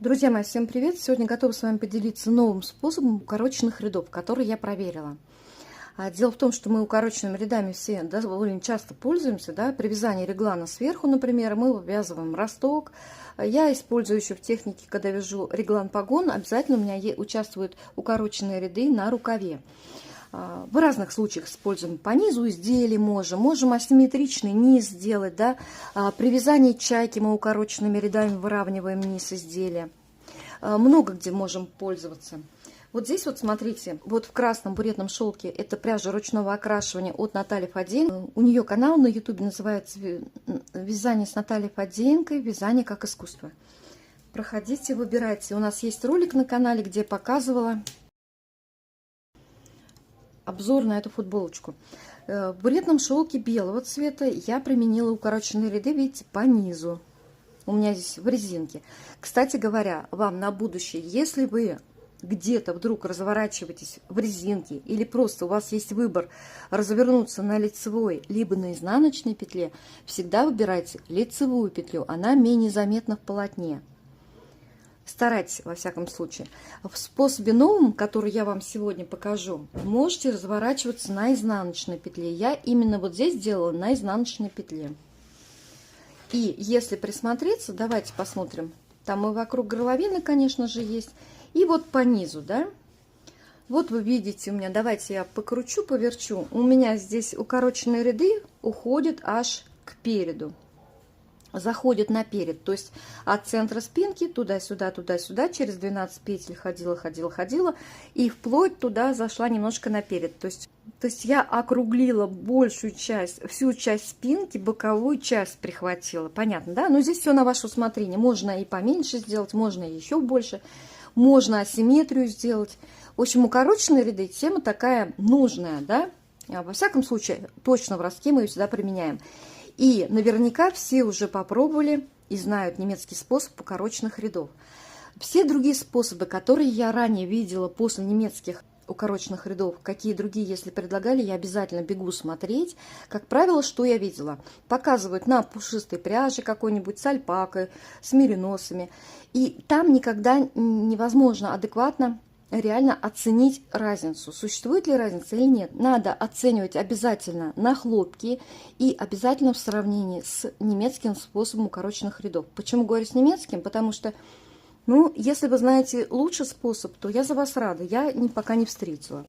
Друзья мои, всем привет! Сегодня готова с вами поделиться новым способом укороченных рядов, который я проверила. Дело в том, что мы укороченными рядами все довольно часто пользуемся. При вязании реглана сверху, например, мы вывязываем росток. Я использую еще в технике, когда вяжу реглан-погон, обязательно у меня участвуют укороченные ряды на рукаве. В разных случаях используем по низу изделий, можем асимметричный низ сделать. При вязании чайки мы укороченными рядами выравниваем низ изделия. Много где можем пользоваться. Вот здесь вот смотрите, вот в красном буретном шелке это пряжа ручного окрашивания от Натальи Фадеенко. У нее канал на YouTube называется «Вязание с Натальей Фадеенко. Вязание как искусство». Проходите, выбирайте. У нас есть ролик на канале, где я показывала обзор на эту футболочку. В буретном шелке белого цвета я применила укороченные ряды, видите, по низу. У меня здесь в резинке. Кстати говоря, вам на будущее, если вы где-то вдруг разворачиваетесь в резинке или просто у вас есть выбор развернуться на лицевой либо на изнаночной петле, всегда выбирайте лицевую петлю, она менее заметна в полотне. Старайтесь, во всяком случае. В способе новом, который я вам сегодня покажу, можете разворачиваться на изнаночной петле. Я именно вот здесь делала на изнаночной петле. И если присмотреться, давайте посмотрим. Там и вокруг горловины, конечно же, есть. И вот по низу, Вот вы видите у меня, давайте я покручу, поверчу. У меня здесь укороченные ряды уходят аж к переду. Заходит наперед, то есть от центра спинки туда-сюда, туда-сюда, через 12 петель ходила, и вплоть туда зашла немножко наперед. То есть я округлила большую часть, всю часть спинки, боковую часть прихватила. Понятно, да? Но здесь все на ваше усмотрение. Можно и поменьше сделать, можно еще больше, можно асимметрию сделать. В общем, укороченные ряды тема такая нужная, да? Во всяком случае, точно в ростке мы ее всегда применяем. И наверняка все уже попробовали и знают немецкий способ укороченных рядов. Все другие способы, которые я ранее видела после немецких укороченных рядов, какие другие, если предлагали, я обязательно бегу смотреть. Как правило, что я видела? Показывают на пушистой пряже какой-нибудь с альпакой, с мериносами. И там никогда невозможно адекватно реально оценить разницу. Существует ли разница или нет? Надо оценивать обязательно на хлопке и обязательно в сравнении с немецким способом укороченных рядов. Почему говорю с немецким? Потому что, если вы знаете лучший способ, то я за вас рада. Я пока не встретила.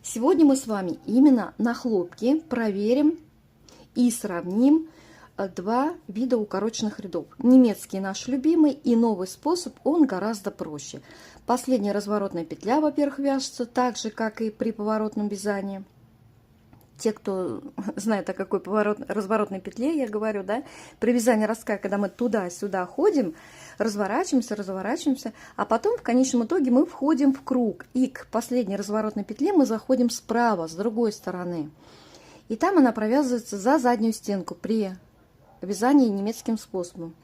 Сегодня мы с вами именно на хлопке проверим и сравним два вида укороченных рядов. Немецкий наш любимый и новый способ, он гораздо проще. Последняя разворотная петля, во-первых, вяжется так же, как и при поворотном вязании. Те, кто знает, о какой разворотной петле я говорю, при вязании ростка, когда мы туда-сюда ходим, разворачиваемся, а потом в конечном итоге мы входим в круг. И к последней разворотной петле мы заходим справа, с другой стороны. И там она провязывается за заднюю стенку при вязании немецким способом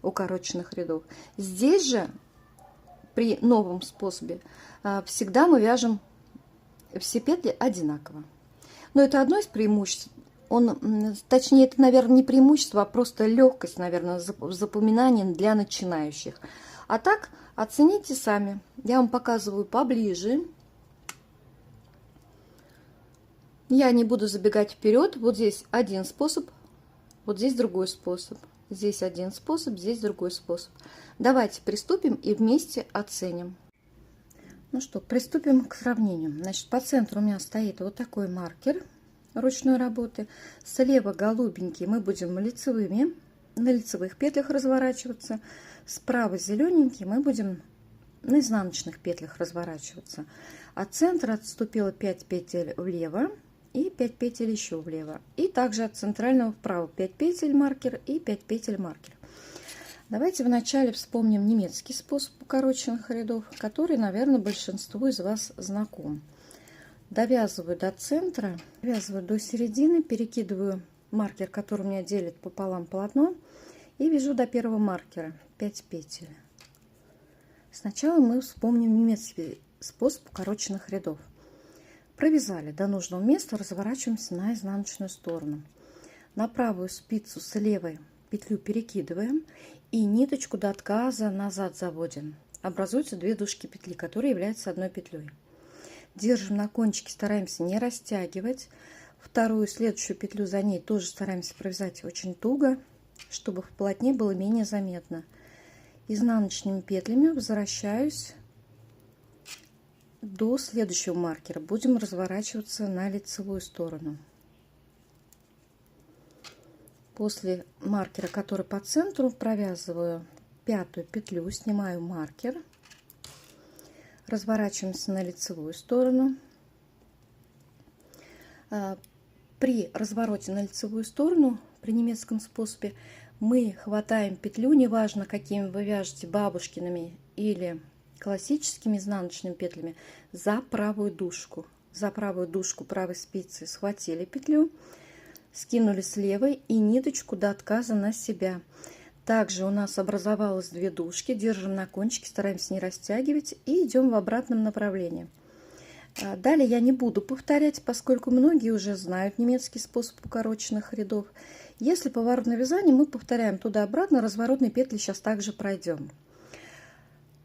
укороченных рядов. Здесь же при новом способе всегда мы вяжем все петли одинаково. Но это одно из преимуществ. Точнее, это, наверное, не преимущество, а просто легкость, наверное, запоминания для начинающих. А так оцените сами. Я вам показываю поближе. Я не буду забегать вперед. Вот здесь один способ, вот здесь другой способ. Здесь один способ, здесь другой способ. Давайте приступим и вместе оценим. Ну что, приступим к сравнению. Значит, по центру у меня стоит вот такой маркер ручной работы. Слева голубенький мы будем на лицевых петлях разворачиваться. Справа зелененький мы будем на изнаночных петлях разворачиваться. От центра отступила 5 петель влево и 5 петель еще влево. И также от центрального вправо 5 петель маркер и 5 петель маркер. Давайте вначале вспомним немецкий способ укороченных рядов, который, наверное, большинству из вас знаком. Довязываю до центра, довязываю до середины, перекидываю маркер, который у меня делит пополам полотно, и вяжу до первого маркера 5 петель. Сначала мы вспомним немецкий способ укороченных рядов. Провязали до нужного места, разворачиваемся на изнаночную сторону. На правую спицу с левой петлю перекидываем и ниточку до отказа назад заводим. Образуются 2 дужки петли, которые являются одной петлей. Держим на кончике, стараемся не растягивать. Вторую, следующую петлю за ней тоже стараемся провязать очень туго, чтобы в полотне было менее заметно. Изнаночными петлями возвращаюсь до следующего маркера. Будем разворачиваться на лицевую сторону. После маркера, который по центру, провязываю 5-ю петлю, снимаю маркер, разворачиваемся на лицевую сторону. При развороте на лицевую сторону, при немецком способе, мы хватаем петлю, неважно, какими вы вяжете, бабушкиными или классическими изнаночными петлями, за правую дужку. За правую дужку правой спицы схватили петлю, скинули с левой и ниточку до отказа на себя. Также у нас образовалось 2 дужки, держим на кончике, стараемся не растягивать и идем в обратном направлении. Далее я не буду повторять, поскольку многие уже знают немецкий способ укороченных рядов. Если поворотное вязание, мы повторяем туда-обратно, разворотные петли сейчас также пройдем.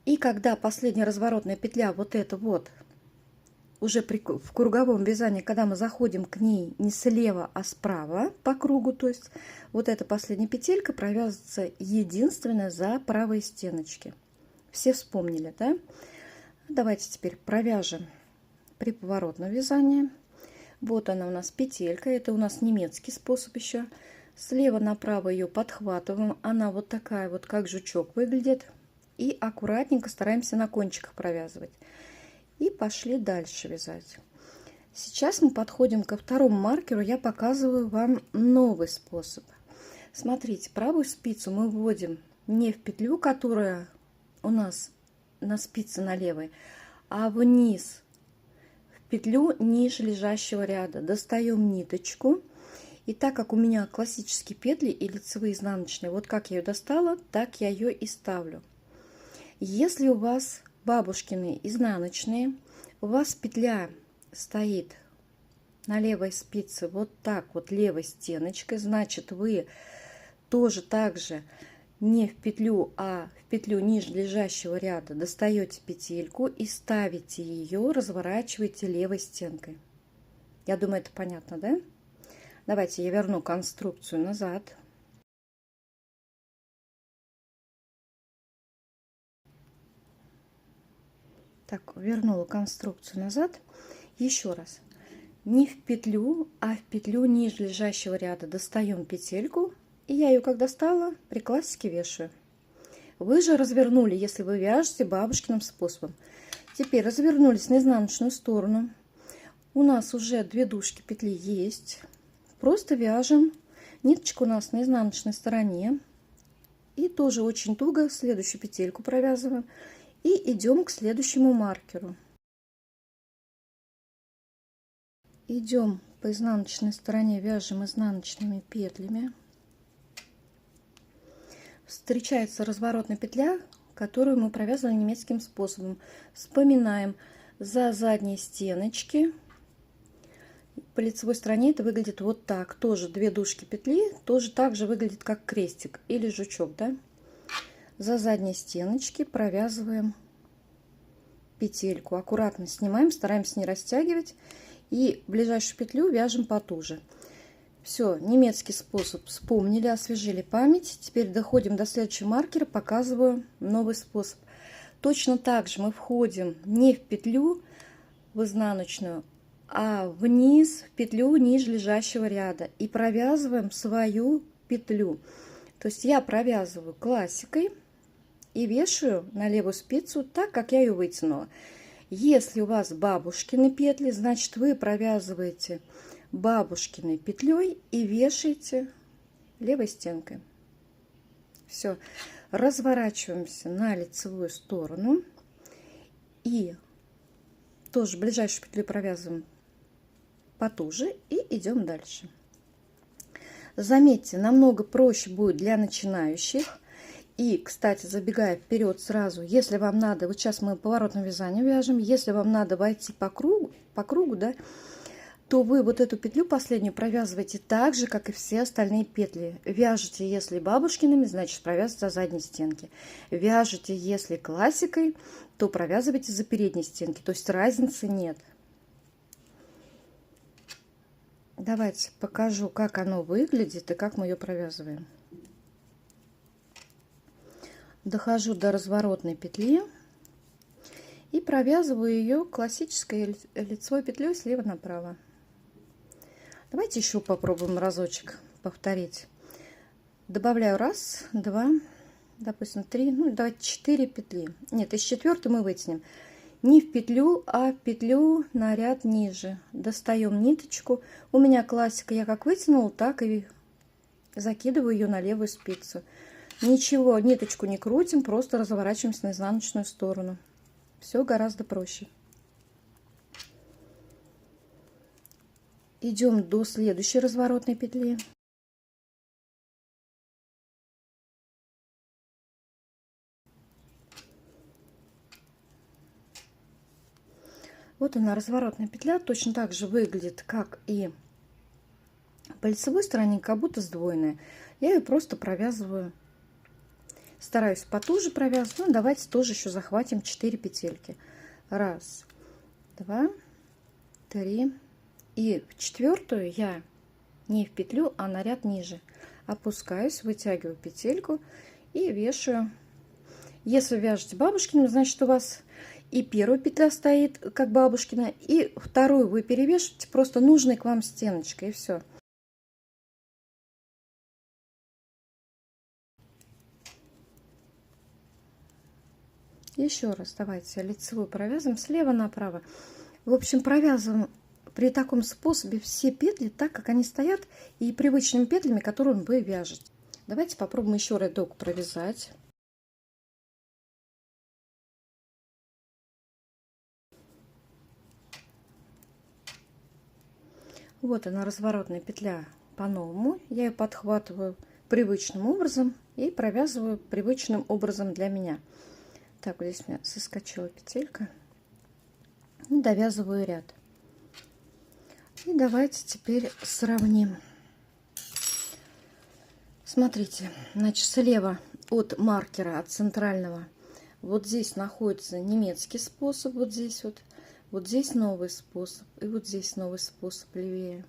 И когда последняя разворотная петля, вот эта вот, уже в круговом вязании, когда мы заходим к ней не слева, а справа по кругу, то есть вот эта последняя петелька провязывается единственная за правые стеночки. Все вспомнили, да? Давайте теперь провяжем при поворотном вязании. Вот она у нас петелька, это у нас немецкий способ еще. Слева направо ее подхватываем, она вот такая вот, как жучок выглядит. И аккуратненько стараемся на кончиках провязывать. И пошли дальше вязать. Сейчас мы подходим ко второму маркеру, я показываю вам новый способ. Смотрите, правую спицу мы вводим не в петлю, которая у нас на спице на левой, а вниз, в петлю ниже лежащего ряда. Достаем ниточку. И так как у меня классические петли и лицевые изнаночные, вот как я ее достала, так я ее и ставлю. Если у вас бабушкины изнаночные, у вас петля стоит на левой спице вот так вот левой стеночкой, значит вы тоже так же не в петлю, а в петлю ниже лежащего ряда достаете петельку и ставите ее, разворачиваете левой стенкой. Я думаю, это понятно, да? Давайте я верну конструкцию назад. Так, вернула конструкцию назад. Еще раз. Не в петлю, а в петлю ниже лежащего ряда достаем петельку. И я ее, как достала, при классике вешаю. Вы же развернули, если вы вяжете бабушкиным способом. Теперь развернулись на изнаночную сторону. У нас уже 2 дужки петли есть. Просто вяжем. Ниточка у нас на изнаночной стороне. И тоже очень туго следующую петельку провязываем. И идем к следующему маркеру. Идем по изнаночной стороне, вяжем изнаночными петлями. Встречается разворотная петля, которую мы провязывали немецким способом. Вспоминаем за задние стеночки. По лицевой стороне это выглядит вот так. Тоже 2 дужки петли, тоже так же выглядит, как крестик или жучок, да? За задние стеночки провязываем петельку. Аккуратно снимаем, стараемся не растягивать. И ближайшую петлю вяжем потуже. Все, немецкий способ вспомнили, освежили память. Теперь доходим до следующего маркера, показываю новый способ. Точно так же мы входим не в петлю в изнаночную, а вниз в петлю ниже лежащего ряда и провязываем свою петлю. То есть я провязываю классикой и вешаю на левую спицу так, как я ее вытянула. Если у вас бабушкины петли, значит вы провязываете бабушкиной петлей и вешаете левой стенкой. Все, разворачиваемся на лицевую сторону и тоже ближайшую петлю провязываем потуже и идем дальше. Заметьте, намного проще будет для начинающих. И, кстати, забегая вперед сразу, если вам надо, вот сейчас мы поворотное вязание вяжем, если вам надо войти по кругу, да, то вы вот эту петлю последнюю провязываете так же, как и все остальные петли. Вяжете, если бабушкиными, значит провязывайте за задней стенки. Вяжете, если классикой, то провязывайте за передней стенки. То есть разницы нет. Давайте покажу, как оно выглядит и как мы ее провязываем. Дохожу до разворотной петли и провязываю ее классической лицевой петлей слева направо. Давайте еще попробуем разочек повторить. Добавляю 1, 2, допустим 3, ну давайте 4 петли. Нет, из 4 мы вытянем не в петлю, а в петлю на ряд ниже. Достаем ниточку. У меня классика, я как вытянула, так и закидываю ее на левую спицу. Ничего, ниточку не крутим, просто разворачиваемся на изнаночную сторону. Все гораздо проще. Идем до следующей разворотной петли. Вот она, разворотная петля, точно так же выглядит, как и по лицевой стороне, как будто сдвоенная. Я ее просто провязываю. Стараюсь потуже провязывать. Ну, давайте тоже еще захватим 4 петельки. 1, 2, 3. И в 4 я не в петлю, а на ряд ниже. Опускаюсь, вытягиваю петельку и вешаю. Если вяжете бабушкиным, значит у вас и первая петля стоит как бабушкина, и вторую вы перевешиваете просто нужной к вам стеночкой, и все. Еще раз давайте лицевую провязываем слева направо. В общем, провязываем при таком способе все петли так, как они стоят, и привычными петлями, которые вы вяжете. Давайте попробуем еще рядок провязать. Вот она, разворотная петля по-новому. Я ее подхватываю привычным образом и провязываю привычным образом для меня. Так, вот здесь у меня соскочила петелька. И довязываю ряд. И давайте теперь сравним. Смотрите, значит, слева от маркера, от центрального, вот здесь находится немецкий способ, вот здесь вот. Вот здесь новый способ, и вот здесь новый способ левее.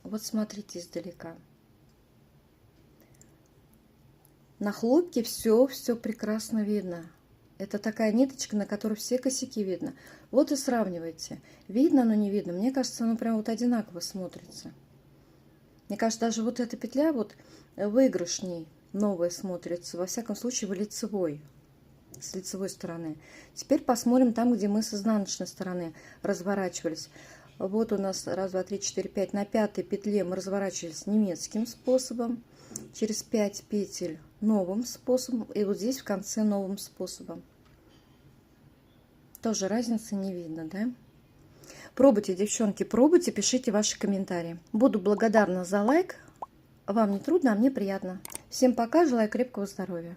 Вот смотрите издалека. На хлопке все прекрасно видно. Это такая ниточка, на которой все косяки видно. Вот и сравнивайте. Видно, но не видно. Мне кажется, оно прям вот одинаково смотрится. Мне кажется, даже вот эта петля вот выигрышней новая смотрится. Во всяком случае, в лицевой. С лицевой стороны. Теперь посмотрим там, где мы с изнаночной стороны разворачивались. Вот у нас 1, 2, 3, 4, 5. На 5 петле мы разворачивались немецким способом. Через 5 петель новым способом. И вот здесь в конце новым способом. Тоже разницы не видно, да? Пробуйте, девчонки, пробуйте, пишите ваши комментарии. Буду благодарна за лайк. Вам не трудно, а мне приятно. Всем пока, желаю крепкого здоровья.